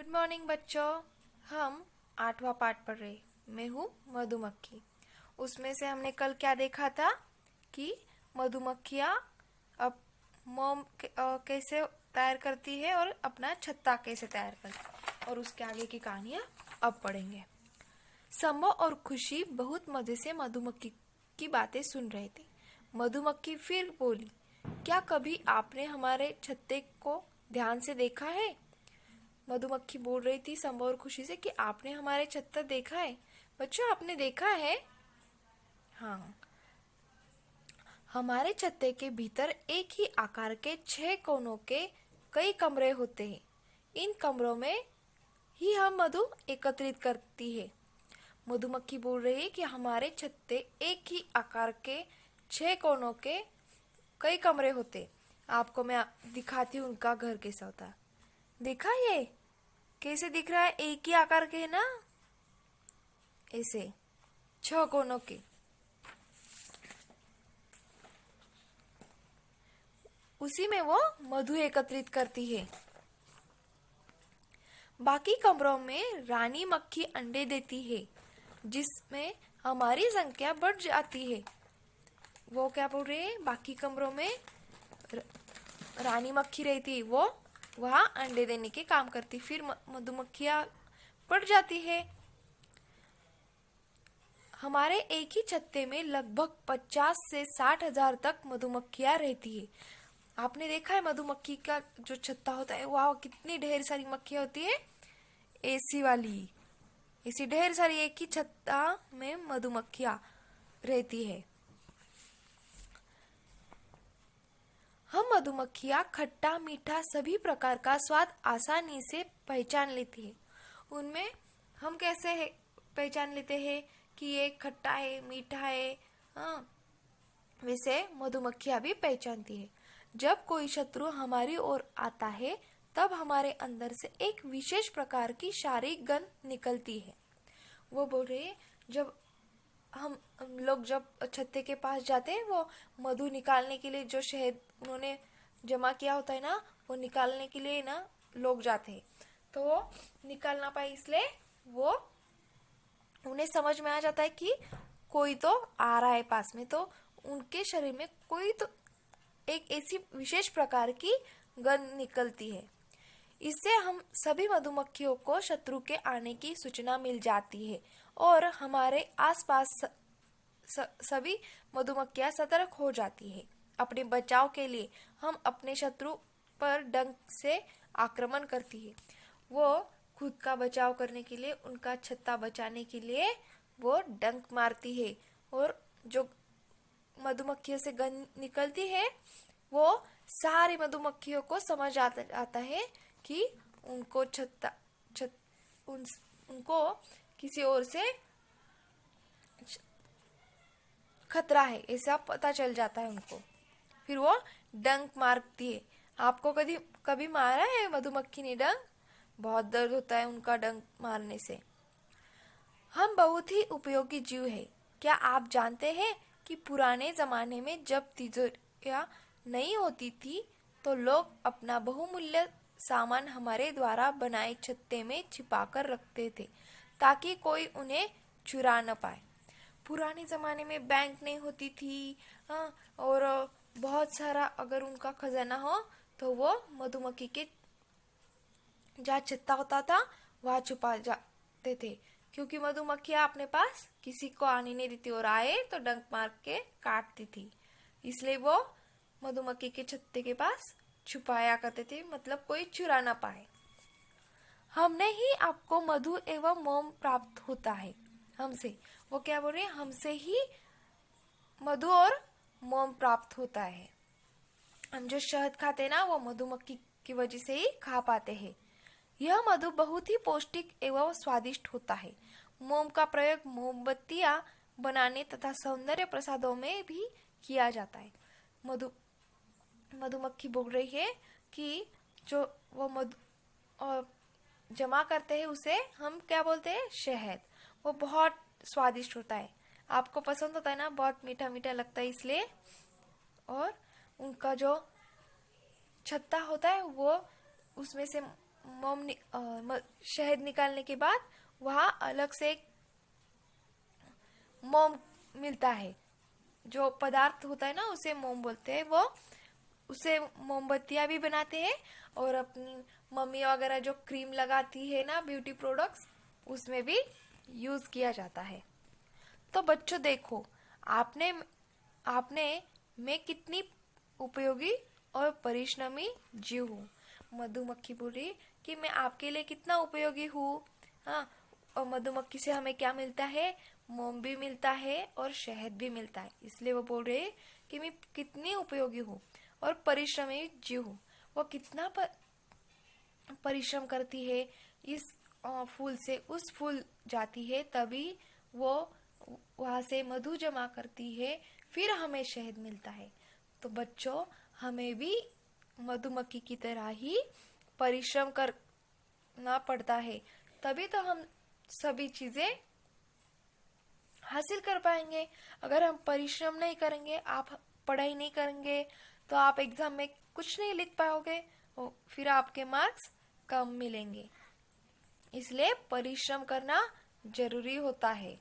Good morning बच्चों। हम 8वां पाठ पढ़ रहे। मैं हूँ मधुमक्खी। उसमें से हमने कल क्या देखा था कि मधुमक्खियाँ अब मोम कैसे तैयार करती है और अपना छत्ता कैसे तैयार करती है, और उसके आगे की कहानियाँ अब पढ़ेंगे। संभव और खुशी बहुत मजे से मधुमक्खी की बातें सुन रहे थे। मधुमक्खी फिर बोली, क्या कभी आपने हमारे छत्ते को ध्यान से देखा है? मधुमक्खी बोल रही थी संभव और खुशी से कि आपने हमारे छत्ता देखा है? बच्चों, आपने देखा है? हाँ, हमारे छत्ते के भीतर एक ही आकार के 6 कोनों के कई कमरे होते हैं। इन कमरों में ही हम मधु एकत्रित करती है। मधुमक्खी बोल रही है कि हमारे छत्ते एक ही आकार के 6 कोनों के कई कमरे होते। आपको मैं दिखाती हूँ उनका घर कैसा होता है। देखा ये कैसे दिख रहा है? एक ही आकार के है ना, ऐसे 6 कोनों के। उसी में वो मधु एकत्रित करती है। बाकी कमरों में रानी मक्खी अंडे देती है, जिसमें हमारी संख्या बढ़ जाती है। वो क्या बोल रहे हैं? बाकी कमरों में रानी मक्खी रहती है, वो वहाँ अंडे देने के काम करती, फिर मधुमक्खियाँ बढ़ जाती है। हमारे एक ही छत्ते में लगभग 50 से 60 हजार तक मधुमक्खियाँ रहती है। आपने देखा है मधुमक्खी का जो छत्ता होता है, वाह कितनी ढेर सारी मक्खियाँ होती है। एसी वाली, ऐसी ढेर सारी एक ही छत्ता में मधुमक्खियाँ रहती है। हम मधुमक्खियाँ खट्टा मीठा सभी प्रकार का स्वाद आसानी से पहचान लेती है। उनमें हम कैसे पहचान लेते हैं कि ये खट्टा है, मीठा है? हाँ, वैसे मधुमक्खियाँ भी पहचानती है। जब कोई शत्रु हमारी ओर आता है, तब हमारे अंदर से एक विशेष प्रकार की शारीरिक गंध निकलती है। वो बोल रहे हैं, जब हम लोग जब छत्ते के पास जाते हैं, वो मधु निकालने के लिए जो शहद उन्होंने जमा किया होता है ना, वो निकालने के लिए ना लोग जाते हैं। तो वो निकाल ना पाए, इसलिए वो उन्हें समझ में आ जाता है कि कोई तो आ रहा है पास में, तो उनके शरीर में कोई तो एक ऐसी विशेष प्रकार की गंध निकलती है। इससे हम सभी मधुमक्खियों को शत्रु के आने की सूचना मिल जाती है और हमारे आसपास सभी मधुमक्खियां सतर्क हो जाती है। अपने बचाव के लिए हम अपने शत्रु पर डंक से आक्रमण करती है। वो खुद का बचाव करने के लिए, उनका छत्ता बचाने के लिए वो डंक मारती है, और जो मधुमक्खियों से गंध निकलती है, वो सारी मधुमक्खियों को समझ आता है कि उनको उनको किसी और से खतरा है, ऐसा पता चल जाता है उनको। फिर वो डंक मारती है। आपको कभी कभी मारा है मधुमक्खी ने डंक? बहुत दर्द होता है उनका डंक मारने से। हम बहुत ही उपयोगी जीव है। क्या आप जानते हैं कि पुराने जमाने में जब तिजोरियां नहीं होती थी, तो लोग अपना बहुमूल्य सामान हमारे द्वारा बनाए छत्ते में छिपाकर रखते थे, ताकि कोई उन्हें चुरा न पाए। पुराने ज़माने में बैंक नहीं होती थी, हाँ, और बहुत सारा अगर उनका खजाना हो तो वो मधुमक्खी के जहाँ छत्ता होता था वहाँ छुपा जाते थे, क्योंकि मधुमक्खियाँ अपने पास किसी को आने नहीं देती, और आए तो डंक मार के काटती थी। इसलिए वो मधुमक्खी के छत्ते के पास छुपाया करते थे, मतलब कोई चुरा ना पाए। हमने ही आपको मधु एवं मोम प्राप्त होता है हमसे। वो क्या बोल रहे हैं? हमसे ही मधु और मोम प्राप्त होता है। हम जो शहद खाते हैं ना, वो मधुमक्खी की वजह से ही खा पाते हैं। यह मधु बहुत ही पौष्टिक एवं स्वादिष्ट होता है। मोम का प्रयोग मोमबत्तियां बनाने तथा सौंदर्य प्रसादों में भी किया जाता है। मधुमक्खी बोल रही है कि जो वो मधु जमा करते हैं, उसे हम क्या बोलते हैं? शहद। वो बहुत स्वादिष्ट होता है। आपको पसंद होता है ना? बहुत मीठा मीठा लगता है इसलिए। और उनका जो छत्ता होता है, वो उसमें से शहद निकालने के बाद वहाँ अलग से एक मोम मिलता है। जो पदार्थ होता है ना उसे मोम बोलते हैं। वो उसे मोमबत्तियां भी बनाते हैं और अपनी मम्मी वगैरह जो क्रीम लगाती है ना ब्यूटी प्रोडक्ट्स उसमें भी यूज किया जाता है। तो बच्चों देखो, आपने आपने मैं कितनी उपयोगी और परिश्रमी जीव हूँ। मधुमक्खी बोली कि मैं आपके लिए कितना उपयोगी हूँ। हाँ, और मधुमक्खी से हमें क्या मिलता है? मोम भी मिलता है और शहद भी मिलता है। इसलिए वो बोल रहे कि मैं कितनी उपयोगी हूँ और परिश्रमी जीव हूँ। वो कितना परिश्रम करती है, इस फूल से उस फूल जाती है, तभी वो वहां से मधु जमा करती है, फिर हमें शहद मिलता है। तो बच्चों, हमें भी मधुमक्खी की तरह ही परिश्रम करना पड़ता है, तभी तो हम सभी चीजें हासिल कर पाएंगे। अगर हम परिश्रम नहीं करेंगे, आप पढ़ाई नहीं करेंगे, तो आप एग्जाम में कुछ नहीं लिख पाओगे और फिर आपके मार्क्स कम मिलेंगे। इसलिए परिश्रम करना जरूरी होता है।